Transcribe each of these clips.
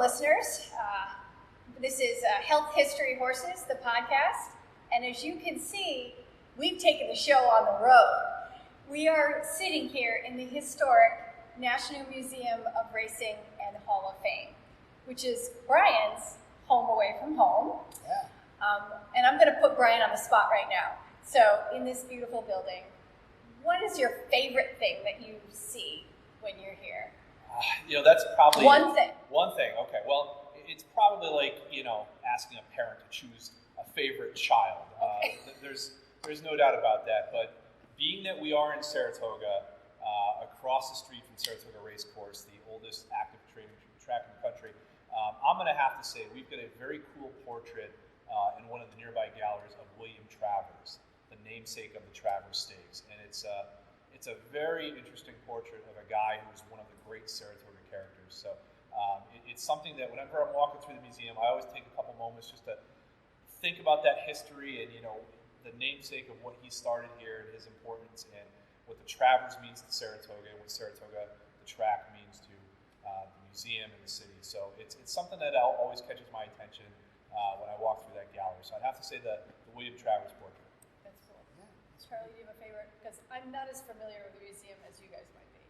listeners. This is Health History Horses, the podcast. And as you can see, we've taken the show on the road. We are sitting here in the historic National Museum of Racing and Hall of Fame, which is Brian's home away from home. Yeah. And I'm going to put Brian on the spot right now. So in this beautiful building, what is your favorite thing that you see when you're here? That's probably one thing. One thing. Okay. Well, it's probably like asking a parent to choose a favorite child. Okay. There's no doubt about that. But being that we are in Saratoga, across the street from Saratoga Racecourse, the oldest active training track in the country, I'm going to have to say we've got a very cool portrait in one of the nearby galleries of William Travers, the namesake of the Travers Stakes, and it's a very interesting portrait of a guy who's one of the great Saratoga characters. So it's something that whenever I'm walking through the museum, I always take a couple moments just to think about that history and the namesake of what he started here and his importance and what the Travers means to Saratoga and what Saratoga, the track, means to the museum and the city. So it's something that always catches my attention when I walk through that gallery. So I'd have to say the William Travers portrait. That's cool. Yeah. Charlie, do you have a favorite? Because I'm not as familiar with the museum as you guys might be.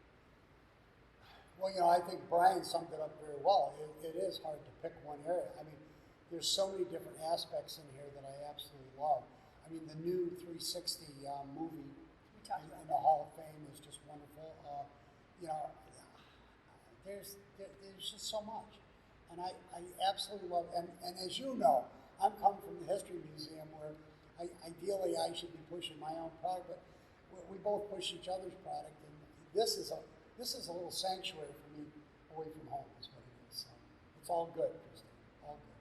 Well, I think Brian summed it up very well. It is hard to pick one area. I mean, there's so many different aspects in here that I absolutely love. I mean, the new 360 movie in the Hall of Fame is just wonderful. There's just so much. And I absolutely love it. And as you know, I'm coming from the History Museum where ideally I should be pushing my own product, but we both push each other's product. And this is a little sanctuary for me away from home is what it is. So it's all good, Christine, all good.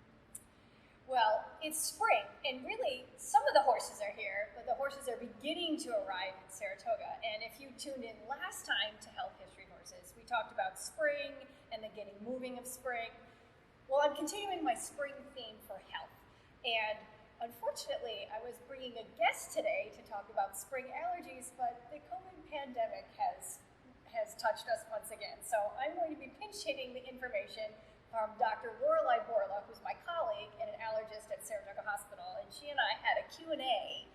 Well, it's spring, and really some of the horses are here, but the horses are beginning to arrive in Saratoga. And if you tuned in last time to Health History Horses, we talked about spring and the getting moving of spring. Well, I'm continuing my spring theme for health. And unfortunately, I was bringing a guest today to talk about spring allergies, but the COVID pandemic has touched us once again. So I'm going to be pinch hitting the information from Dr. Lorelei Borla, who's my colleague and an allergist at Saratoga Hospital. And she and I had a Q&A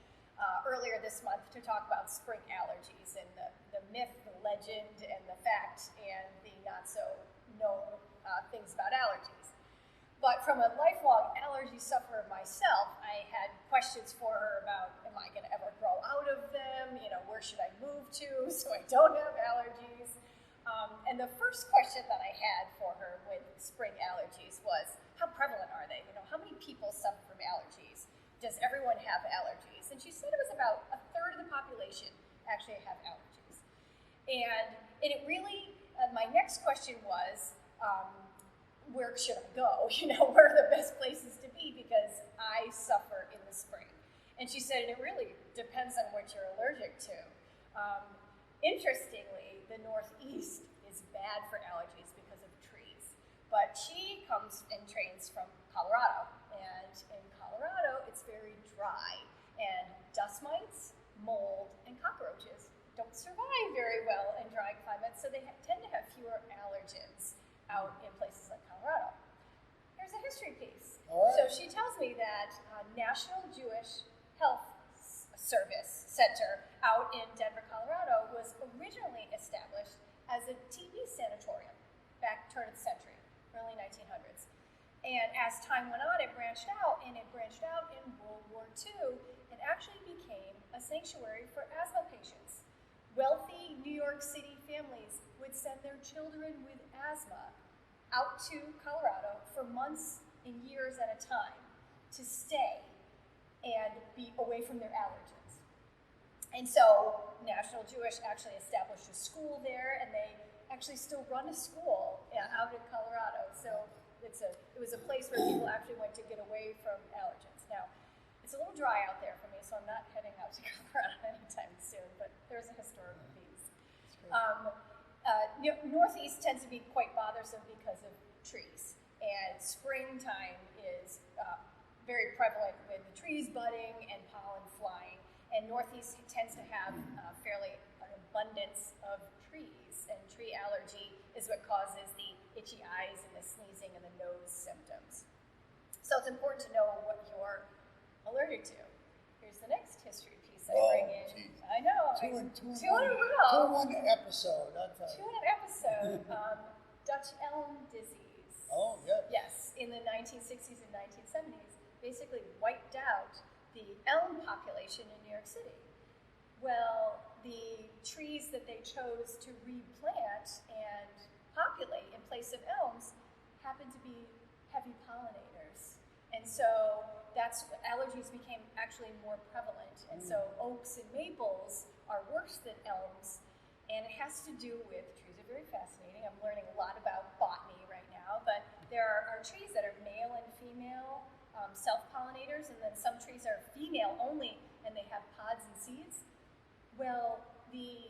earlier this month to talk about spring allergies and the myth, the legend, and the fact, and the not so known things about allergies. But from a lifelong allergy sufferer myself, I had questions for her about, am I going to ever grow out of them? Where should I move to so I don't have allergies? And the first question that I had for her with spring allergies was, how prevalent are they? How many people suffer from allergies? Does everyone have allergies? And she said it was about a third of the population actually have allergies. And it really, my next question was, where should I go? Where are the best places to be? Because I suffer in the spring. And she said, it really depends on what you're allergic to. Interestingly, the Northeast is bad for allergies because of trees. But she comes and trains from Colorado. And in Colorado, it's very dry. And dust mites, mold, and cockroaches don't survive very well in dry climates, so they tend to have fewer allergens out in places like Colorado. Here's a history piece. All right. So she tells me that National Jewish Health Service Center out in Denver, Colorado was originally established as a TB sanatorium back turn of the century, early 1900s. And as time went on, it branched out, and it branched out in World War II. It actually became a sanctuary for asthma patients. Wealthy New York City families would send their children with asthma out to Colorado for months and years at a time to stay and be away from their allergens. And so National Jewish actually established a school there, and they actually still run a school out in Colorado. So it was a place where people actually went to get away from allergens. Now, it's a little dry out there for me, so I'm not heading out to Colorado anytime soon, but there's a historical piece. Northeast tends to be quite bothersome because of trees, and springtime is very prevalent with the trees budding and pollen flying, and Northeast tends to have fairly an abundance of trees, and tree allergy is what causes the itchy eyes and the sneezing and the nose symptoms. So it's important to know what you're allergic to. Here's the next history piece I bring in. Geez. I know. Two in one episode. I'll tell you. Two in an episode. Dutch elm disease. Oh, yeah. Yes, in the 1960s and 1970s, basically wiped out the elm population in New York City. Well, the trees that they chose to replant and populate in place of elms happened to be heavy pollinators. And so that's what allergies became actually more prevalent. And so oaks and maples are worse than elms. And it has to do with, trees are very fascinating. I'm learning a lot about botany right now, but there are trees that are male and female self-pollinators, and then some trees are female only, and they have pods and seeds. Well, the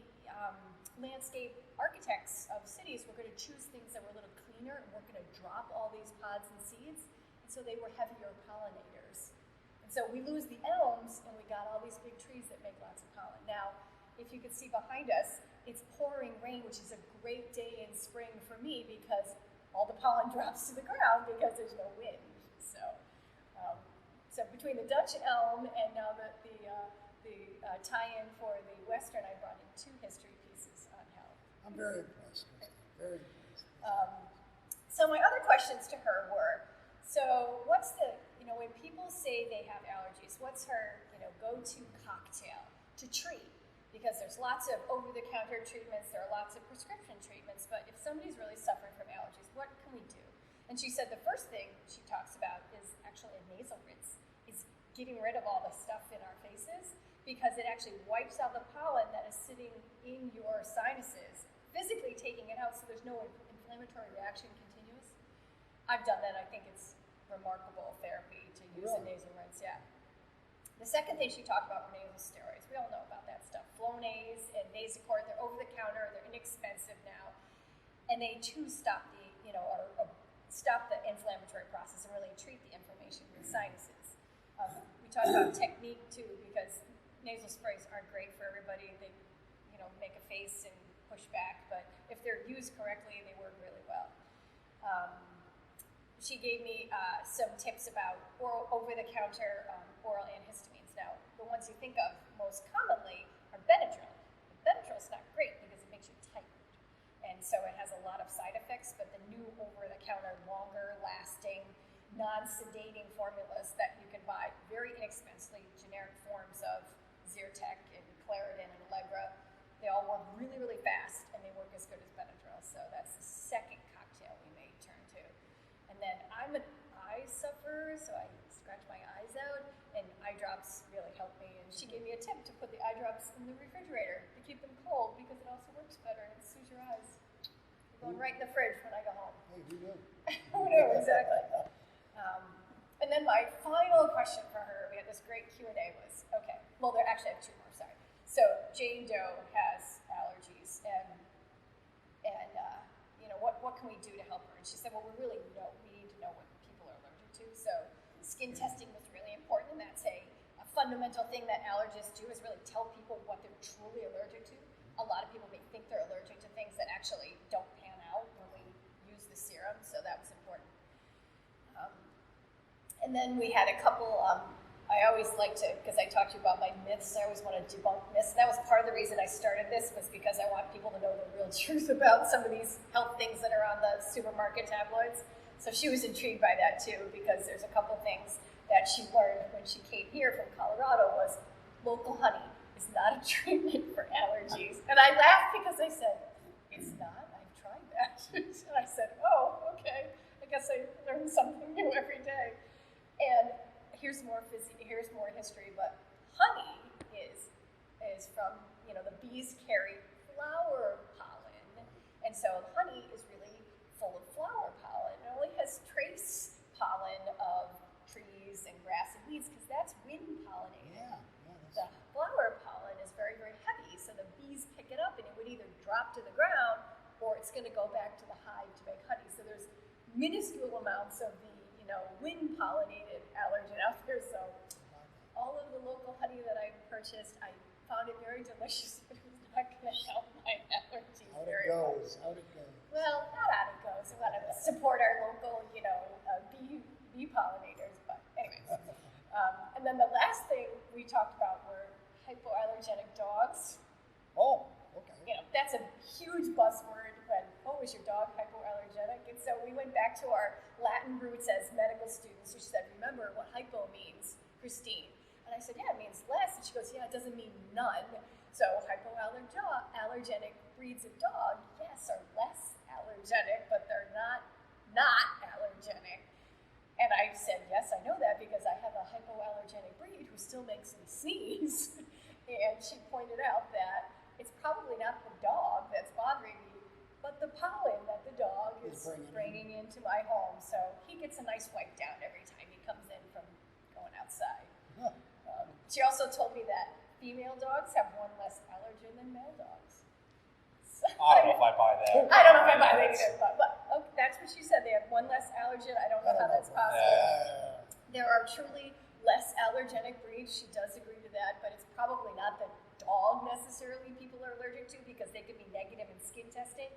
landscape architects of cities were going to choose things that were a little cleaner, and we're going to drop all these pods and seeds, and so they were heavier pollinators. And so we lose the elms, and we got all these big trees that make lots of pollen. Now, if you can see behind us, it's pouring rain, which is a great day in spring for me because all the pollen drops to the ground because there's no wind. So between the Dutch elm and now the tie-in for the Western, I brought in two history pieces on health. I'm very impressed, Kristen. Very impressed. So my other questions to her were, so what's the, when people say they have allergies, what's her, go-to cocktail to treat? Because there's lots of over-the-counter treatments, there are lots of prescription treatments, but if somebody's really suffering from allergies, what can we do? And she said the first thing she talks about is actually a nasal rinse, is getting rid of all the stuff in our faces, because it actually wipes out the pollen that is sitting in your sinuses, physically taking it out so there's no inflammatory reaction continuous. I've done that. I think it's remarkable therapy to use a nasal rinse, yeah. The second thing she talked about were nasal steroids. We all know about that stuff. Flonase and Nasacort, they're over the counter, they're inexpensive now. And they too stop the, or stop the inflammatory process and really treat the inflammation in the sinuses. We talked about technique too, because nasal sprays aren't great for everybody. They, make a face and push back, but if they're used correctly, they work really well. She gave me some tips about over-the-counter oral antihistamines. Now, the ones you think of most commonly are Benadryl. Benadryl's not great because it makes you tired, and so it has a lot of side effects, but the new over-the-counter, longer-lasting, non-sedating formulas that you can buy very inexpensively, generic forms of Zyrtec and Claritin and Allegra, they all work really, really fast, and they work as good as Benadryl, so that's the second cocktail we may turn to. And then I'm an eye sufferer, so I scratch my eyes out, and eye drops really help me. And she gave me a tip to put the eye drops in the refrigerator to keep them cold because it also works better and it soothes your eyes. They're going right in the fridge when I go home. Hey, who knew? Who knew, exactly. And then my final question for her, we had this great Q&A was, okay, well, there actually I have two more, sorry. So Jane Doe has allergies, and what can we do to help her? And she said, well, we need to know what people are allergic to. So skin testing was really important, and that's a fundamental thing that allergists do is really tell people what they're truly allergic to. A lot of people may think they're allergic to things that actually don't pan out when we use the serum, so that was important. And then we had a couple, I always like to, because I talked to you about my myths, I always want to debunk myths. That was part of the reason I started this, was because I want people to know the real truth about some of these health things that are on the supermarket tabloids. So she was intrigued by that too, because there's a couple things that she learned when she came here from Colorado was local honey is not a treatment for allergies. And I laughed because I said, it's not? I've tried that. And I said, oh, okay. I guess I learn something new every day. And here's more history, but honey is from, the bees carry flower pollen. And so honey is really full of flower pollen. It only has trace pollen of trees and grass and weeds because that's wind pollinated. Yeah, the flower pollen is very, very heavy, so the bees pick it up and it would either drop to the ground or it's going to go back to the hive to make honey. So there's minuscule amounts of the wind pollinated allergen out there. So all of the local honey that I purchased, I found it very delicious, but it was not going to help my allergies. Out it goes. Well, not out it goes. It went allergenic dogs. Oh, okay. You know, that's a huge buzzword when, oh, is your dog hypoallergenic? And so we went back to our Latin roots as medical students. So she said, remember what hypo means, Christine? And I said, yeah, it means less. And she goes, yeah, it doesn't mean none. So hypoallergenic breeds of dog, yes, are less allergenic, but they're not allergenic. And I said, yes, I know that because I have a hypoallergenic breed who still makes me sneeze. And she pointed out that it's probably not the dog that's bothering me, but the pollen that the dog is bringing into my home. So he gets a nice wipe down every time he comes in from going outside. She also told me that female dogs have one less allergen than male dogs. So, I don't know if I buy that. I don't know if I buy that either, but okay, that's what she said. They have one less allergen. I don't know how that's possible. There are truly less allergenic breeds. She does agree to that, but it's probably not the dog necessarily people are allergic to because they could be negative in skin testing.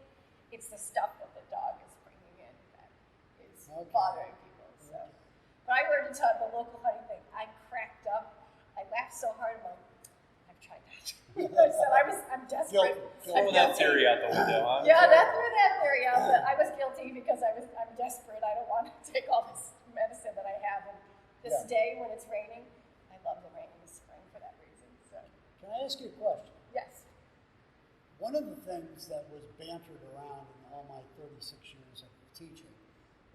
It's the stuff that the dog is bringing in that is bothering people. So, but I learned to tell the local honey thing. I cracked up. I laughed so hard. I'm like, I've tried that. So I'm desperate. Throw that theory out the window, huh? Yeah, that threw that theory out, but I was guilty because I'm desperate. I don't want to take all this medicine that I have. And this day when it's raining, I love the rain in the spring for that reason. So. Can I ask you a question? Yes. One of the things that was bantered around in all my 36 years of teaching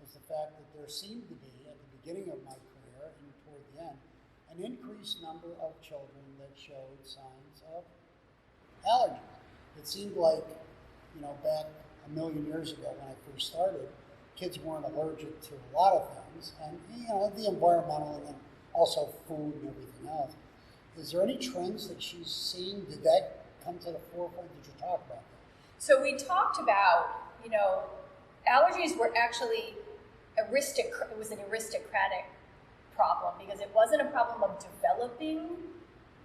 was the fact that there seemed to be, at the beginning of my career and toward the end, an increased number of children that showed signs of allergies. It seemed like, back a million years ago when I first started, kids weren't allergic to a lot of things, and the environmental and then also food and everything else. Is there any trends that she's seen? Did that come to the forefront? Did you talk about that? So we talked about, allergies were actually it was an aristocratic problem because it wasn't a problem of developing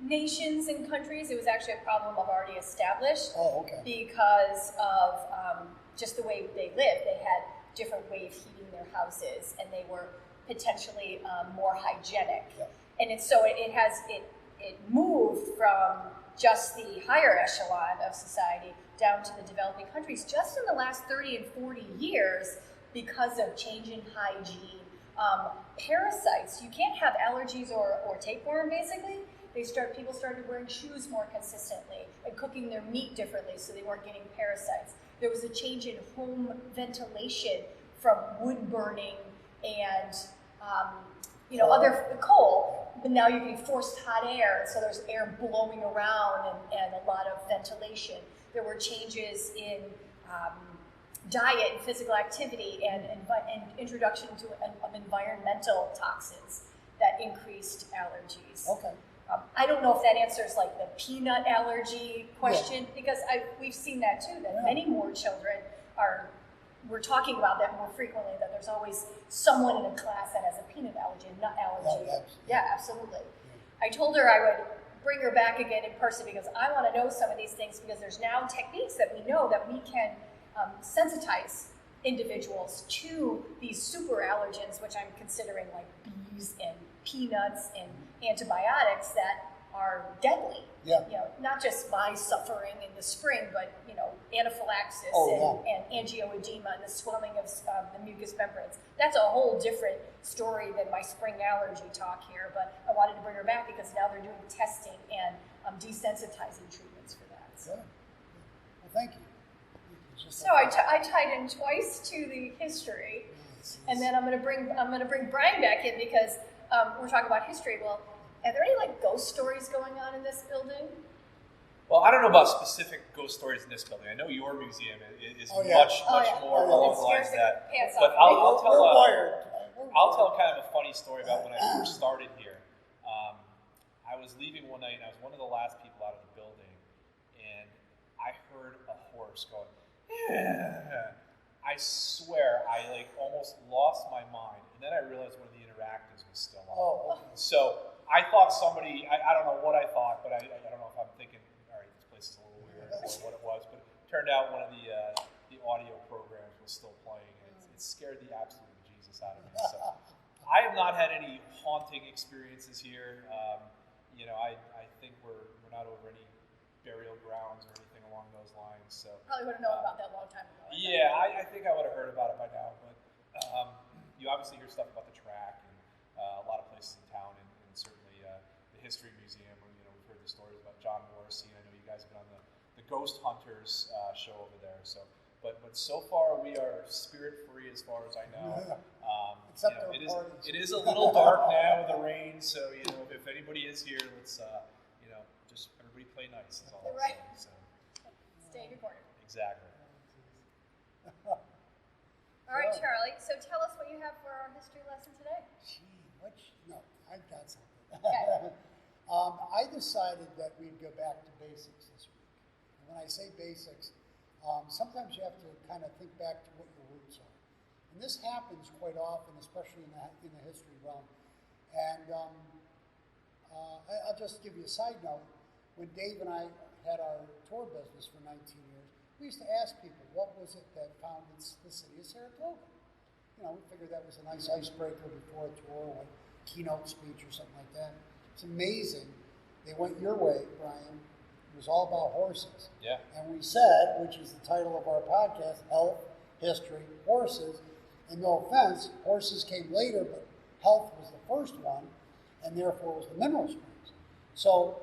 nations and countries. It was actually a problem of already established. Oh, okay. Because of just the way they lived. They had different way of heating their houses, and they were potentially more hygienic. Yeah. And it moved from just the higher echelon of society down to the developing countries just in the last 30 and 40 years because of change in hygiene. Parasites, you can't have allergies or tapeworm basically. People started wearing shoes more consistently and cooking their meat differently so they weren't getting parasites. There was a change in home ventilation from wood burning and other coal, but now you're getting forced hot air, and so there's air blowing around and a lot of ventilation. There were changes in diet and physical activity and introduction of environmental toxins that increased allergies. Okay. I don't know if that answers like the peanut allergy question because we've seen that too, that many more children we're talking about that more frequently, that there's always someone in a class that has a peanut allergy, a nut allergy. Yeah, absolutely. I told her I would bring her back again in person because I want to know some of these things because there's now techniques that we know that we can sensitize individuals to these super allergens, which I'm considering like bees and peanuts and antibiotics that are deadly. Yeah. Not just my suffering in the spring, but anaphylaxis and angioedema and the swelling of the mucous membranes. That's a whole different story than my spring allergy talk here. But I wanted to bring her back because now they're doing testing and desensitizing treatments for that. Good. Well, thank you. So I tied in twice to the history, and then I'm going to bring Brian back in because we're talking about history. Well, are there any ghost stories going on in this building? Well, I don't know about specific ghost stories in this building. I know your museum is much more along the lines of that. But I'll tell kind of a funny story about when I first started here. I was leaving one night, and I was one of the last people out of the building, and I heard a horse going, "Yeah." I swear, I almost lost my mind, and then I realized one of the interactives was still on. Oh, okay. So I thought somebody, I don't know what I thought, but I don't know if I'm thinking, all right, this place is a little weird or what it was, but it turned out one of the audio programs was still playing, and it scared the absolute Jesus out of me. So I have not had any haunting experiences here. I think we're not over any burial grounds or anything along those lines. So Probably would have known about that a long time ago. yeah, I think I would have heard about it by now. But you obviously hear stuff about the track and a lot of places in town, and certainly the History Museum. We've heard the stories about John Morrissey, and I know you guys have been on the Ghost Hunters show over there. So, but so far we are spirit free as far as I know. Except it is a little dark now with the rain, so if anybody is here, let's just everybody play nice. Is all I'm Right. saying. So, Stay in your corner. exactly. All right, Charlie. So tell us what you have for our history lesson today. No, I've got something. Okay. I decided that we'd go back to basics this week. And when I say basics, sometimes you have to kind of think back to what your roots are. And this happens quite often, especially in the history realm. And I'll just give you a side note. When Dave and I had our tour business for 19 years, we used to ask people, what was it that founded the city of Saratoga? We figured that was a nice icebreaker before a tour, like keynote speech or something like that. It's amazing. They went your way, Brian. It was all about horses. Yeah. And we said, which is the title of our podcast, Health, History, Horses. And no offense, horses came later, but health was the first one, and therefore was the mineral springs. So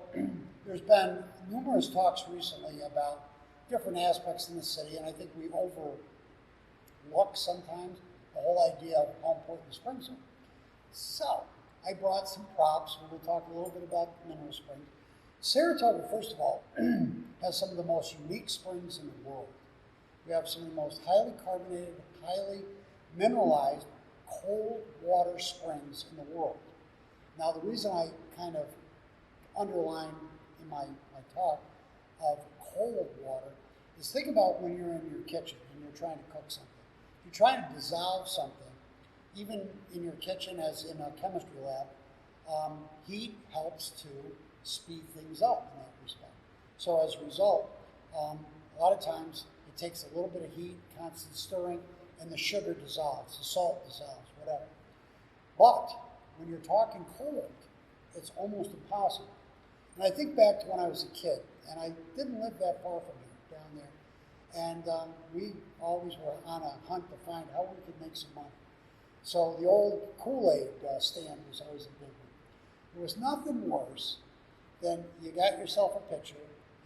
there's been numerous talks recently about different aspects in the city, and I think we overlook sometimes the whole idea of how important the springs are. So I brought some props, and we'll talk a little bit about the mineral springs. Saratoga, first of all, has some of the most unique springs in the world. We have some of the most highly carbonated, highly mineralized, cold water springs in the world. Now, the reason I kind of underline in my talk of cold water is think about when you're in your kitchen and you're trying to cook something. If you're trying to dissolve something, even in your kitchen as in a chemistry lab, heat helps to speed things up in that respect. So as a result, a lot of times it takes a little bit of heat, constant stirring, and the sugar dissolves, the salt dissolves, whatever. But when you're talking cold, it's almost impossible. And I think back to when I was a kid, and I didn't live that far from here, down there. And we always were on a hunt to find how we could make some money. So the old Kool-Aid stand was always a big one. There was nothing worse than you got yourself a pitcher,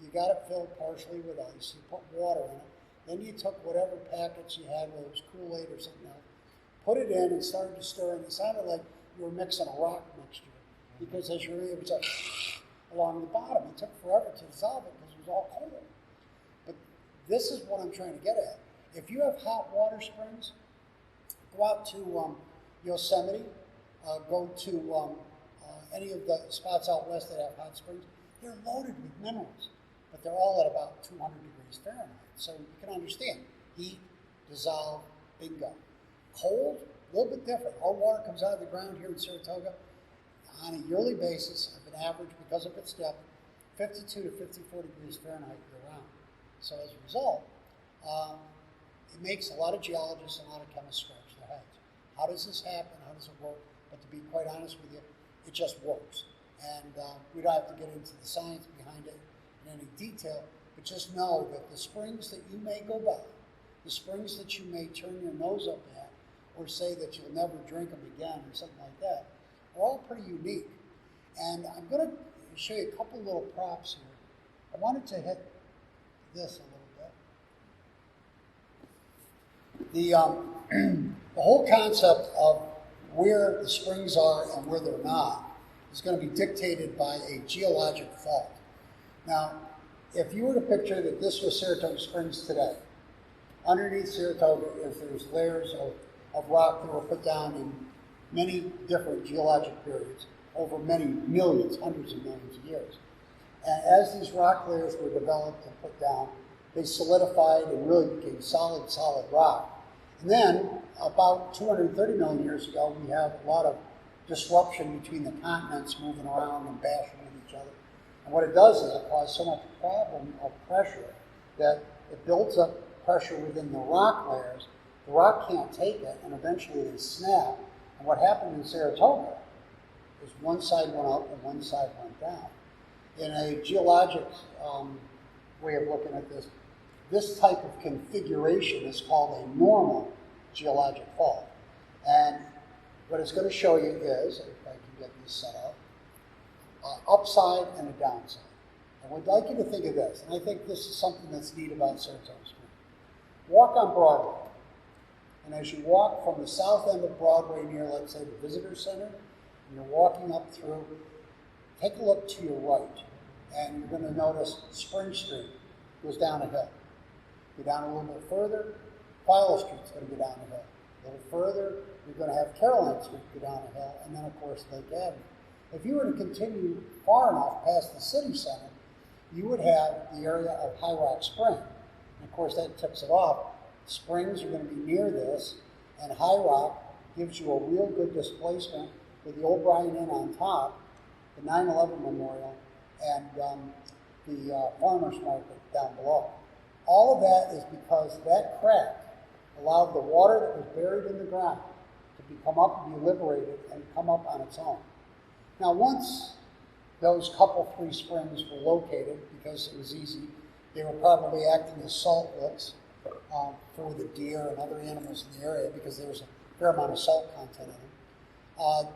you got it filled partially with ice, you put water in it, then you took whatever packets you had, whether it was Kool-Aid or something else, put it in and started to stir, and it sounded like you were mixing a rock mixture. Because as you were, it was like along the bottom. It took forever to dissolve it because it was all cold. But this is what I'm trying to get at. If you have hot water springs, go out to Yosemite, go to any of the spots out west that have hot springs. They're loaded with minerals, but they're all at about 200 degrees Fahrenheit. So you can understand, heat, dissolve, bingo. Cold, a little bit different. Our water comes out of the ground here in Saratoga on a yearly basis of an average, because of its depth, 52 to 54 degrees Fahrenheit year-round. So as a result, it makes a lot of geologists and a lot of chemists scratch their heads. How does this happen? How does it work? But to be quite honest with you, it just works. And we don't have to get into the science behind it in any detail, but just know that the springs that you may go by, the springs that you may turn your nose up at, or say that you'll never drink them again or something like that, are all pretty unique. And I'm going to show you a couple little props here. I wanted to hit this a little bit. The whole concept of where the springs are and where they're not is going to be dictated by a geologic fault. Now, if you were to picture that this was Saratoga Springs today, underneath Saratoga, if there's layers of rock that were put down in many different geologic periods over many millions, hundreds of millions of years. And as these rock layers were developed and put down, they solidified and really became solid rock. And then, about 230 million years ago, we have a lot of disruption between the continents moving around and bashing with each other. And what it does is it causes so much problem of pressure that it builds up pressure within the rock layers. The rock can't take it, and eventually they snap. And what happened in Saratoga is one side went up and one side went down. In a geologic way of looking at this, this type of configuration is called a normal geologic fault. And what it's going to show you is, if I can get this set up, upside and a downside. I would like you to think of this, and I think this is something that's neat about Saratoga Springs. Walk on Broadway, and as you walk from the south end of Broadway near, let's say, the Visitor Center, and you're walking up through, take a look to your right, and you're going to notice Spring Street goes down a hill. Go down a little bit further, Philo Street's going to go down a hill. A little further, you're going to have Caroline Street go down a hill, and then, of course, Lake Avenue. If you were to continue far enough past the city center, you would have the area of High Rock Spring. And of course, that tips it off. Springs are going to be near this, and High Rock gives you a real good displacement with the O'Brien Inn on top, the 9/11 Memorial, and the Farmers Market down below. All of that is because that crack allowed the water that was buried in the ground to come up and be liberated and come up on its own. Now, once those three springs were located, because it was easy, they were probably acting as salt licks for the deer and other animals in the area because there was a fair amount of salt content in them.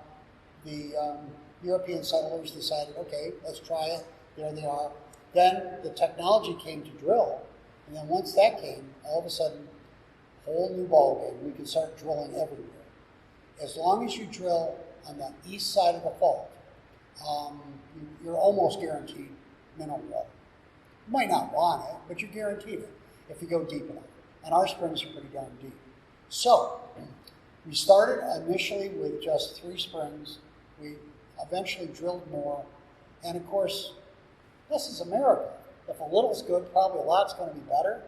The European settlers decided, okay, let's try it. There they are. Then the technology came to drill, and then once that came, all of a sudden, whole new ballgame. We could start drilling everywhere. As long as you drill on the east side of the fault, you're almost guaranteed mineral water. You might not want it, but you're guaranteed it if you go deep enough. And our springs are pretty darn deep. So, we started initially with just 3 springs. We eventually drilled more. And of course, this is America. If a little's good, probably a lot's going to be better.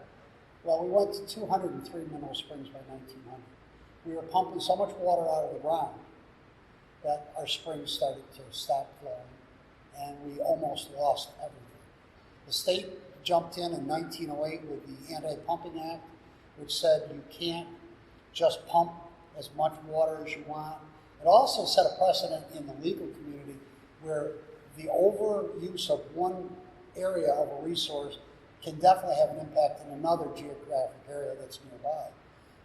Well, we went to 203 mineral springs by 1900. We were pumping so much water out of the ground that our springs started to stop flowing, and we almost lost everything. The state jumped in 1908 with the Anti-Pumping Act, which said you can't just pump as much water as you want. It also set a precedent in the legal community where the overuse of one area of a resource can definitely have an impact in another geographic area that's nearby.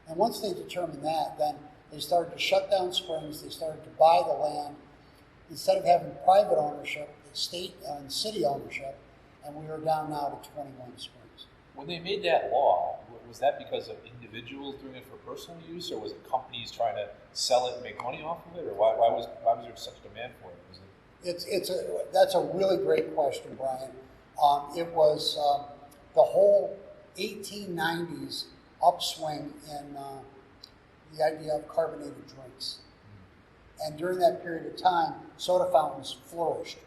And once they determined that, then they started to shut down springs, they started to buy the land. Instead of having private ownership, state and city ownership, and we are down now to 21 springs. When they made that law, was that because of individuals doing it for personal use, or was it companies trying to sell it and make money off of it, or why was there such demand for it? That's a really great question, Brian. It was the whole 1890s upswing in the idea of carbonated drinks. And during that period of time, soda fountains flourished.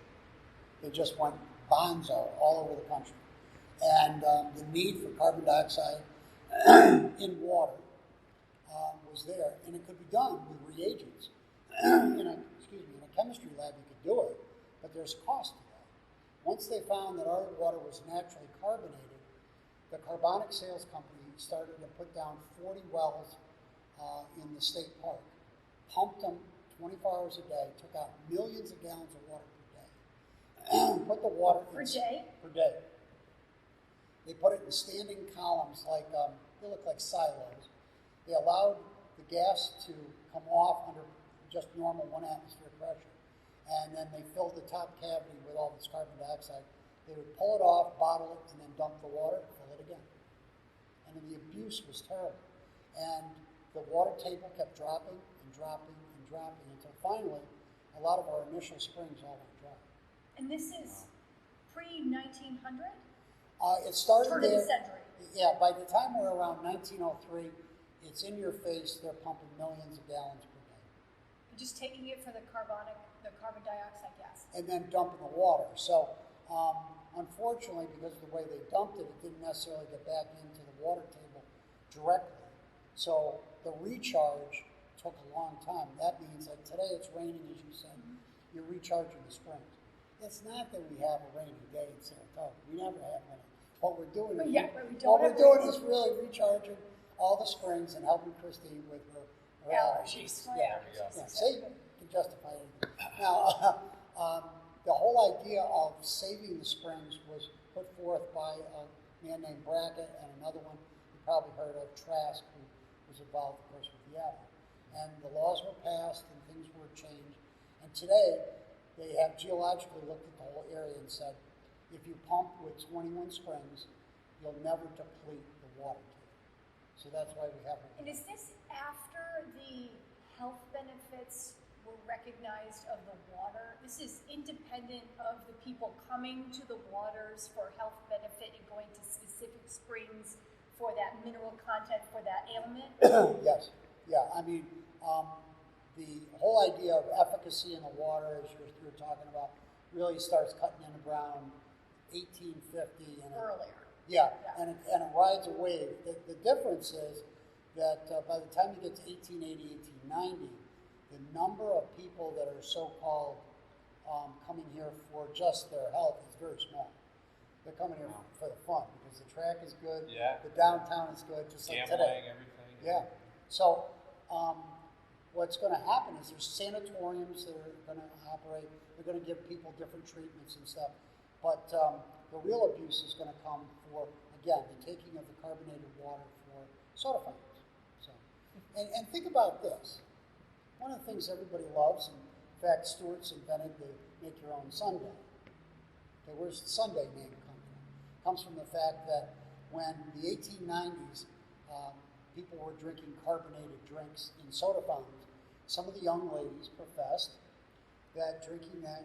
They just went bonzo all over the country. And the need for carbon dioxide in water was there, and it could be done with reagents. In a chemistry lab, you could do it, but there's cost to that. Once they found that our water was naturally carbonated, the carbonic sales company started to put down 40 wells in the state park, pumped them 24 hours a day, took out millions of gallons of water per day, put the water per day. They put it in standing columns like they look like silos. They allowed the gas to come off under just normal 1 atmosphere pressure, and then they filled the top cavity with all this carbon dioxide. They would pull it off, bottle it, and then dump the water, fill it again. And the abuse was terrible. And the water table kept dropping and dropping and dropping until finally a lot of our initial springs all went dry. And this is pre-1900? It started Turn of there. the century. Yeah, by the time we're around 1903, it's in your face. They're pumping millions of gallons per day. Just taking it for the carbon dioxide gas. And then dumping the water. So, unfortunately, because of the way they dumped it, it didn't necessarily get back into the water table directly. So the recharge took a long time. That means that today it's raining, as you said, you're recharging the springs. It's not that we have a rainy day in Saratoga. We never have any. What we're doing is really recharging all the springs and helping Christine with her allergies. Yeah. See, you can justify it. Now, the whole idea of saving the springs was put forth by a man named Brackett and another one you probably heard of, Trask, who was involved, of course, with Yale. And the laws were passed and things were changed. And today, they have geologically looked at the whole area and said, if you pump with 21 springs, you'll never deplete the water table. So that's why we have it. And is this after the health benefits were recognized of the water? This is independent of the people coming to the waters for health benefit and going to specific springs for that mineral content, for that ailment? Yes. Yeah. I mean, the whole idea of efficacy in the water, as you're talking about, really starts cutting into ground 1850 and Earlier. Yeah, and it rides a wave. The difference is that by the time you get to 1880, 1890, the number of people that are so-called coming here for just their health is very small. They're coming here for the fun because the track is good, the downtown is good, just like today. Gambling, everything. Yeah. So what's going to happen is there's sanatoriums that are going to operate. They're going to give people different treatments and stuff. But the real abuse is going to come for, again, the taking of the carbonated water for soda fountains. So, and think about this. One of the things everybody loves, and in fact, Stewart's invented the make your own sundae. Okay, where's the sundae name come from? It comes from the fact that when the 1890s, people were drinking carbonated drinks in soda fountains, some of the young ladies professed that drinking that,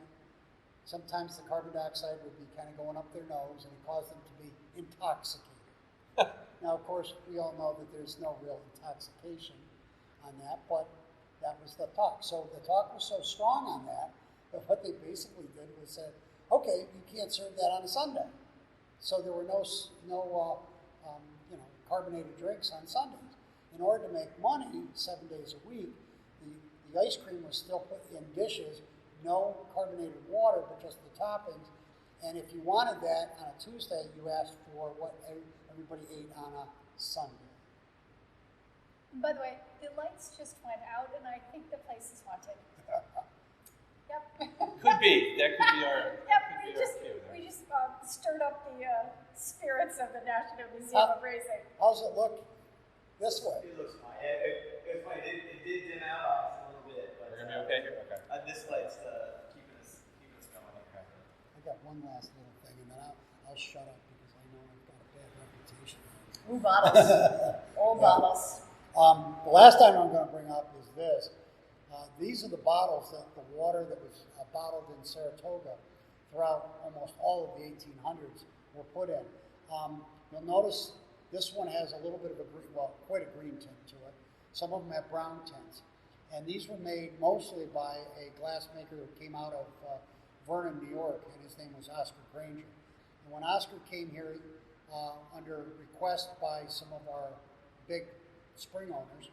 sometimes the carbon dioxide would be kind of going up their nose and it caused them to be intoxicated. Now, of course, we all know that there's no real intoxication on that, but that was the talk. So the talk was so strong on that what they basically did was said, okay, you can't serve that on a Sunday. So there were no carbonated drinks on Sundays. In order to make money 7 days a week, the ice cream was still put in dishes, no carbonated water, but just the toppings. And if you wanted that on a Tuesday, you asked for what everybody ate on a Sunday. By the way, the lights just went out, and I think the place is haunted. Yep. Could be. That could be our. Yep. Could be We just stirred up the spirits of the National Museum of Racing. How's it look this way? It looks fine. It's funny. It did dim out on us a little bit, but We're gonna be okay here. Okay. this light's keeping us going. Okay. I got one last little thing, and then I'll shut up because I know I've got a bad reputation. Ooh, bottles. Old bottles. The last time I'm going to bring up is this. These are the bottles that the water that was bottled in Saratoga throughout almost all of the 1800s were put in. You'll notice this one has a little bit of a green, well, quite a green tint to it. Some of them have brown tints. And these were made mostly by a glassmaker who came out of Vernon, New York, and his name was Oscar Granger. And when Oscar came here under request by some of our big spring owners,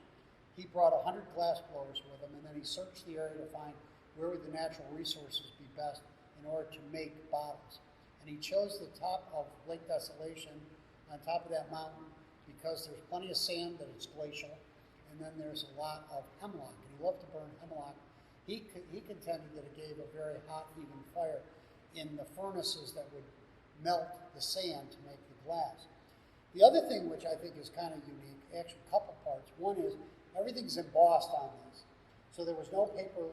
he brought 100 glass blowers with him, and then he searched the area to find where would the natural resources be best in order to make bottles. And he chose the top of Lake Desolation on top of that mountain because there's plenty of sand that is glacial, and then there's a lot of hemlock, and he loved to burn hemlock. He contended that it gave a very hot, even fire in the furnaces that would melt the sand to make the glass. The other thing which I think is kind of unique, actually a couple parts. One is everything's embossed on this. So there was no paper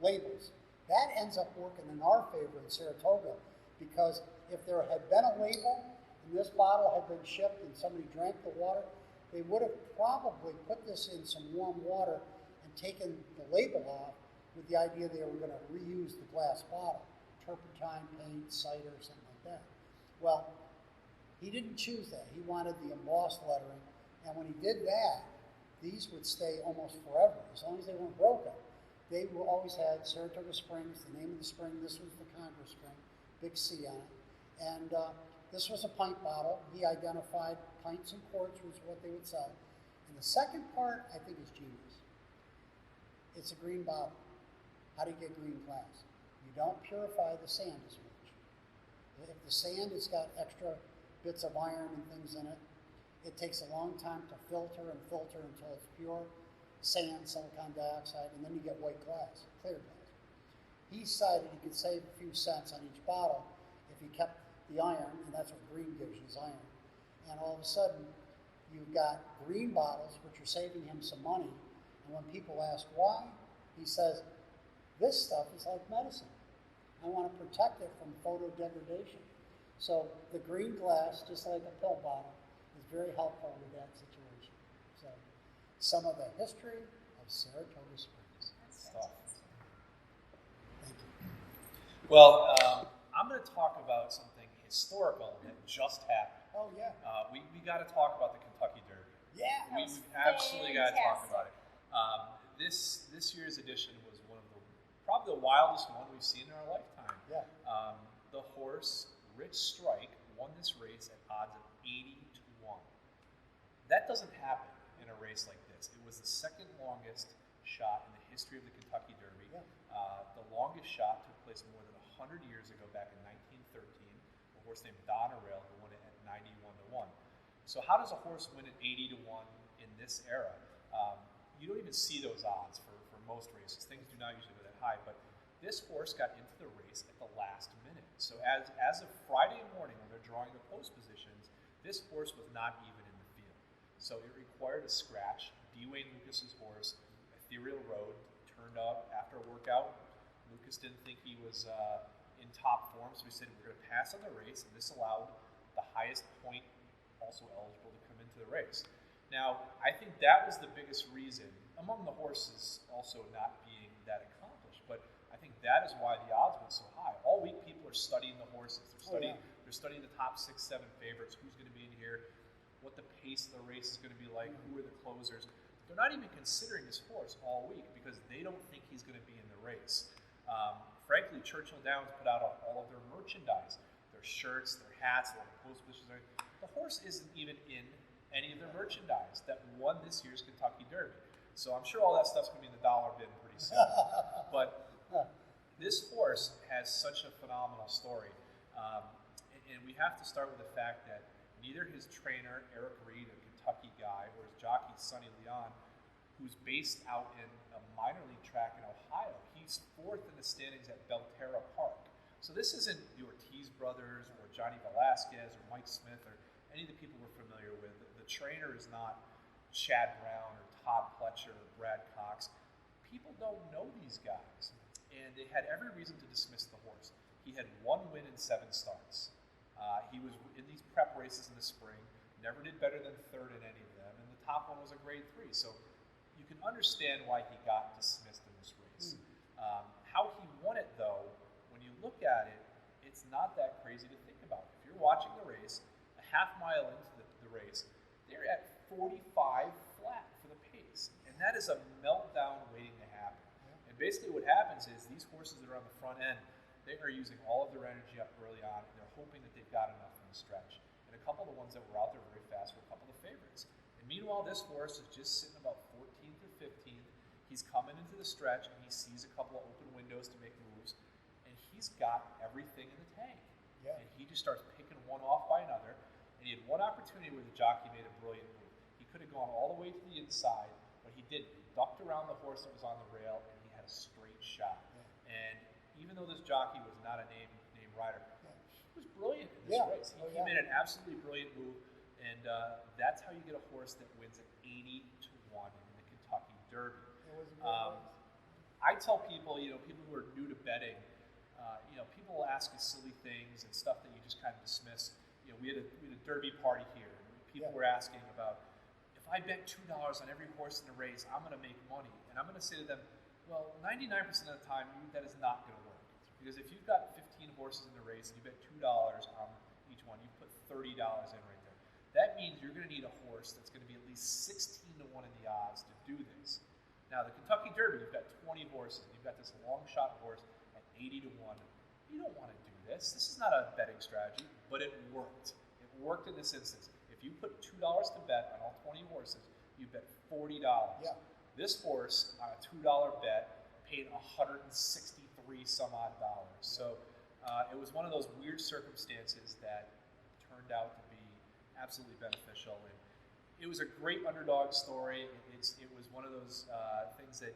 labels. That ends up working in our favor in Saratoga because if there had been a label and this bottle had been shipped and somebody drank the water, they would have probably put this in some warm water and taken the label off with the idea they were going to reuse the glass bottle, turpentine, paint, cider, something like that. Well, he didn't choose that. He wanted the embossed lettering, and when he did that, these would stay almost forever, as long as they weren't broken. They always had Saratoga Springs, the name of the spring. This was the Congress Spring, big C on it. And this was a pint bottle. He identified pints and quarts was what they would sell. And the second part, I think, is genius. It's a green bottle. How do you get green glass? You don't purify the sand as much. If the sand has got extra bits of iron and things in it, it takes a long time to filter until it's pure sand, silicon dioxide, and then you get white glass, clear glass. he decided he could save a few cents on each bottle if he kept the iron, and that's what green gives you is iron. And all of a sudden, you've got green bottles, which are saving him some money. And when people ask why, he says, this stuff is like medicine. I want to protect it from photo degradation. So the green glass, just like a pill bottle, is very helpful with that situation. So some of the history of Saratoga Springs. Stuff. Thank you. Well, I'm going to talk about something historical that just happened. Oh, yeah. We got to talk about the Kentucky Derby. Yeah. We absolutely got to talk about it. This year's edition was one of probably the wildest one we've seen in our lifetime. Yeah. The horse Rich Strike won this race at odds of 80-1. That doesn't happen in a race like this. It was the second longest shot in the history of the Kentucky Derby. Yeah. The longest shot took place more than 100 years ago, back in 1913. A horse named Donerail who won it at 91-1. So how does a horse win at 80-1 in this era? You don't even see those odds for most races. Things do not usually go that high, but this horse got into the race at the last minute. So as of Friday morning, when they're drawing the post positions, this horse was not even in the field. So it required a scratch. D. Wayne Lucas's horse, Ethereal Road, turned up after a workout. Lucas didn't think he was in top form, so we said we're going to pass on the race, and this allowed the highest point also eligible to come into the race. Now, I think that was the biggest reason, among the horses also not being that accomplished, but I think that is why the odds went so high. All week people are studying the horses. They're studying the top 6, 7 favorites, who's going to be in here, what the pace of the race is going to be like, who are the closers. They're not even considering this horse all week because they don't think he's going to be in the race. Frankly, Churchill Downs put out all of their merchandise, their shirts, their hats, their post positions. The horse isn't even in any of their merchandise that won this year's Kentucky Derby. So I'm sure all that stuff's going to be in the dollar bin pretty soon. But this horse has such a phenomenal story. And we have to start with the fact that neither his trainer, Eric Reed, a Kentucky guy, or his jockey, Sonny Leon, who's based out in a minor league track in Ohio, he's 4th in the standings at Belterra Park. So this isn't the Ortiz brothers or Johnny Velasquez or Mike Smith or any of the people we're familiar with. The trainer is not Chad Brown or Todd Pletcher or Brad Cox. People don't know these guys, and they had every reason to dismiss the horse. He had 1 win in 7 starts. He was in these prep races in the spring, never did better than 3rd in any of them, and the top one was a grade 3. So you can understand why he got dismissed in this race. How he won it, though, when you look at it, it's not that crazy to think about. If you're watching the race, a half mile into the race, they're at 45 flat for the pace. And that is a meltdown waiting to happen. And basically what happens is these horses that are on the front end, they are using all of their energy up early on, and they're hoping that they've got enough in the stretch. And a couple of the ones that were out there very fast were a couple of the favorites. And meanwhile, this horse is just sitting about 14th or 15th. He's coming into the stretch, and he sees a couple of open windows to make moves, and he's got everything in the tank. Yeah. And he just starts picking one off by another. And he had one opportunity where the jockey made a brilliant move. He could have gone all the way to the inside, but he didn't. He ducked around the horse that was on the rail, and he had a straight shot. Yeah. And even though this jockey was not a named rider, he was brilliant in this race. He made an absolutely brilliant move, and that's how you get a horse that wins at 80-1 in the Kentucky Derby. It was a good race. I tell people, people who are new to betting, people will ask you silly things and stuff that you just kind of dismiss. We had a derby party here, and people were asking about, if I bet $2 on every horse in the race, I'm going to make money. And I'm going to say to them, well, 99% of the time, that is not going to work. Because if you've got 15 horses in the race and you bet $2 on each one, you put $30 in right there. That means you're going to need a horse that's going to be at least 16-1 in the odds to do this. Now, the Kentucky Derby, you've got 20 horses. You've got this long shot horse at 80-1. You don't want to do this. This is not a betting strategy, but it worked. It worked in this instance. If you put $2 to bet on all 20 horses, you bet $40. Yeah. This horse on a $2 bet paid $163 some odd dollars. So it was one of those weird circumstances that turned out to be absolutely beneficial. And it was a great underdog story. It was one of those things that,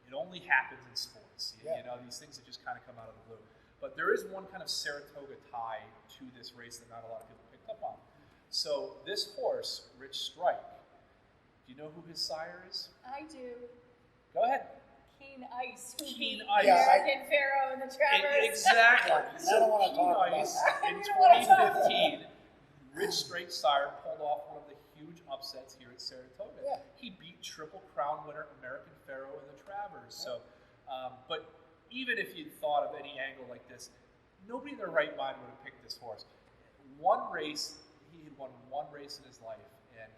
It only happens in sports. Yeah. You know, these things that just kind of come out of the blue. But there is one kind of Saratoga tie to this race that not a lot of people picked up on. So this horse, Rich Strike, do you know who his sire is? I do. Go ahead. Keen Ice. Who Keen beat Ice. the American Pharaoh and the Travers. Exactly. I don't wanna Keen talk about Ice that. in You don't wanna talk about 2015, Rich Strike's sire pulled off one of the huge upsets here at Saratoga. Yeah. He beat Triple Crown winner American Pharaoh and the Travers. So, but even if you thought of any angle like this, nobody in their right mind would have picked this horse. One race, he had won one race in his life, and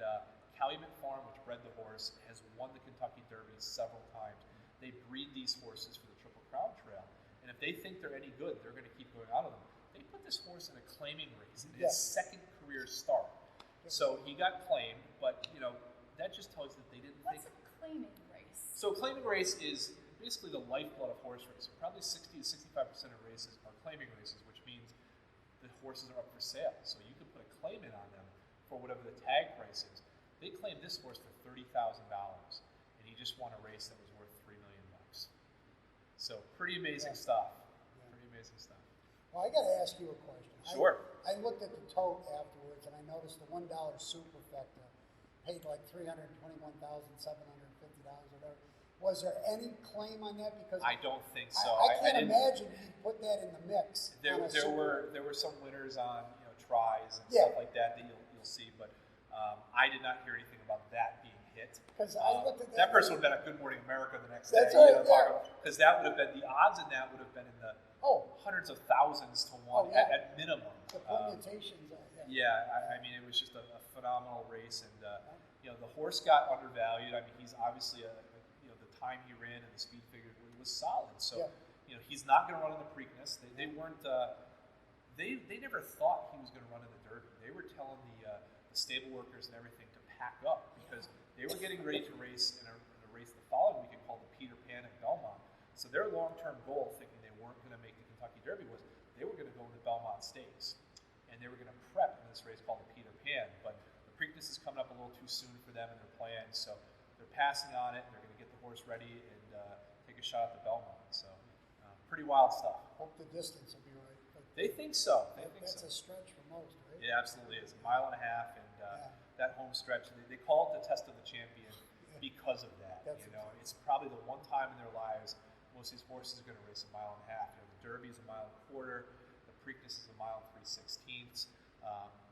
Calumet Farm, which bred the horse, has won the Kentucky Derby several times. They breed these horses for the Triple Crown Trail, and if they think they're any good, they're going to keep going out of them. They put this horse in a claiming race in his second career start. So he got claimed, but that just tells you that they didn't What's think. a claiming race? So claiming race is basically the lifeblood of horse racing. Probably 60 to 65% of races are claiming races, which means the horses are up for sale. So you can put a claim in on them for whatever the tag price is. They claimed this horse for $30,000, and he just won a race that was worth $3 million. So pretty amazing stuff. Pretty amazing stuff. Well, I got to ask you a question. Sure. I looked at the tote afterwards, and I noticed the $1 superfecta paid like $321,750 or whatever. Was there any claim on that? Because I don't think so. I can't didn't- imagine you'd put that in the mix. There on a super- were some winners on tries and Yeah. stuff like that you'll see, but I did not hear anything about that being hit. 'Cause I looked at That that- person would have been at Good Morning America the next That's day. right, yeah. Because that would have been the odds in that would have been in the Oh, hundreds of thousands to one Oh, yeah. at minimum. the permutations. Yeah, I mean it was just a phenomenal race, and the horse got undervalued. I mean he's obviously the time he ran and the speed figure was solid. So he's not going to run in the Preakness. They weren't. They never thought he was going to run in the Derby. They were telling the stable workers and everything to pack up because they were getting ready to race in a race the following weekend called the Peter Pan at Belmont. So their long-term goal, thinking they weren't going to make the Kentucky Derby, was they were going to go in the Belmont Stakes, and they were going to prep in this race called the Peter Pan. But the Preakness is coming up a little too soon for them in their plans, so they're passing on it, and they're going to get the horse ready and take a shot at the Belmont. So pretty wild stuff. Hope the distance will be right. But They think so. that's a stretch for most, right? It absolutely is. A mile and a half, and that home stretch, they call it the test of the champion because of that. That's It's probably the one time in their lives most of these horses are going to race a mile and a half. The Derby is a mile and a quarter. The Preakness is a mile and 3/16.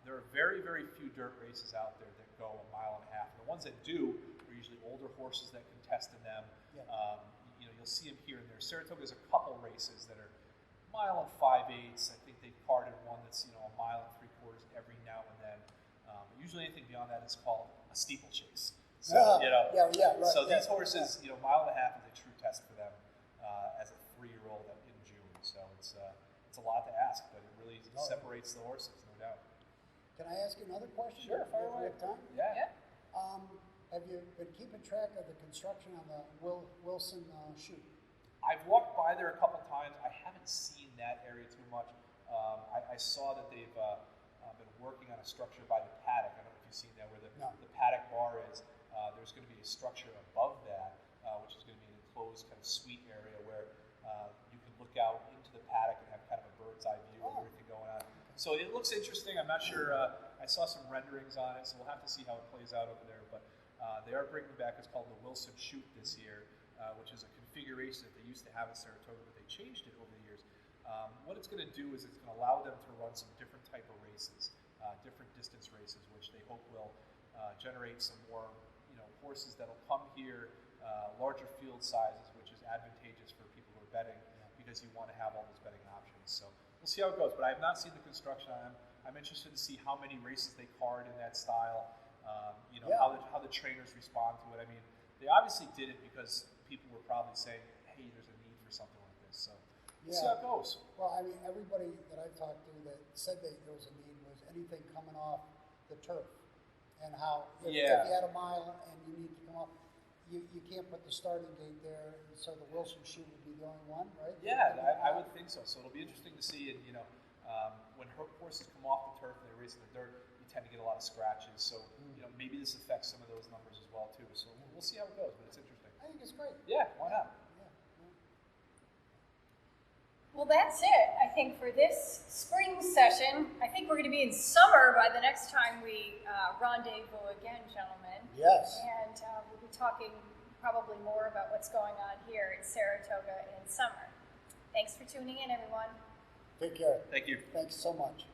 There are very, very few dirt races out there that go a mile and a half. And the ones that do are usually older horses that contest in them. Yeah. You'll see them here and there. Saratoga's a couple races that are mile and 5/8. I think they've carded one that's a mile and 3/4 every now and then. Usually anything beyond that is called a steeplechase. So right. So these horses, mile and a half is a true test for them as a 3-year-old in June. So it's a lot to ask, but it really separates the horses, no doubt. Can I ask you another question? Sure, fire If we away. have time? Yeah. Have you been keeping track of the construction on the Wilson chute? I've walked by there a couple times. I haven't seen that area too much. I saw that they've been working on a structure by the paddock. I don't know if you've seen that, where the paddock bar is. There's going to be a structure above that, which is going to be an enclosed kind of suite area where you can look out into the paddock and have kind of a bird's eye view of everything going on. So it looks interesting. I'm not sure. I saw some renderings on it, so we'll have to see how it plays out over there. But they are bringing back what's called the Wilson Chute this year, which is a configuration that they used to have at Saratoga, but they changed it over the years. What it's going to do is it's going to allow them to run some different type of races, different distance races, which they hope will generate some more horses that'll come here, larger field sizes, which is advantageous for people who are betting because you want to have all those betting options. So we'll see how it goes, but I have not seen the construction on them. I'm interested to see how many races they card in that style, how the trainers respond to it. I mean, they obviously did it because people were probably saying, hey, there's a need for something like this. So we'll see how it goes. Well, I mean, everybody that I've talked to that said that there was a need was anything coming off the turf. And how if you had a mile and you need to come up, you can't put the starting gate there, so the Wilson chute would be the only one, right? Yeah, I would think so. So it'll be interesting to see. And when horses come off the turf and they race in the dirt, you tend to get a lot of scratches. So maybe this affects some of those numbers as well too. So we'll see how it goes, but it's interesting. I think it's great. Yeah, why not? that's it, I think, for this spring session. I think we're going to be in summer by the next time we rendezvous again, gentlemen. Yes. And we'll be talking probably more about what's going on here in Saratoga in summer. Thanks for tuning in, everyone. Take care. Thank you. Thanks so much.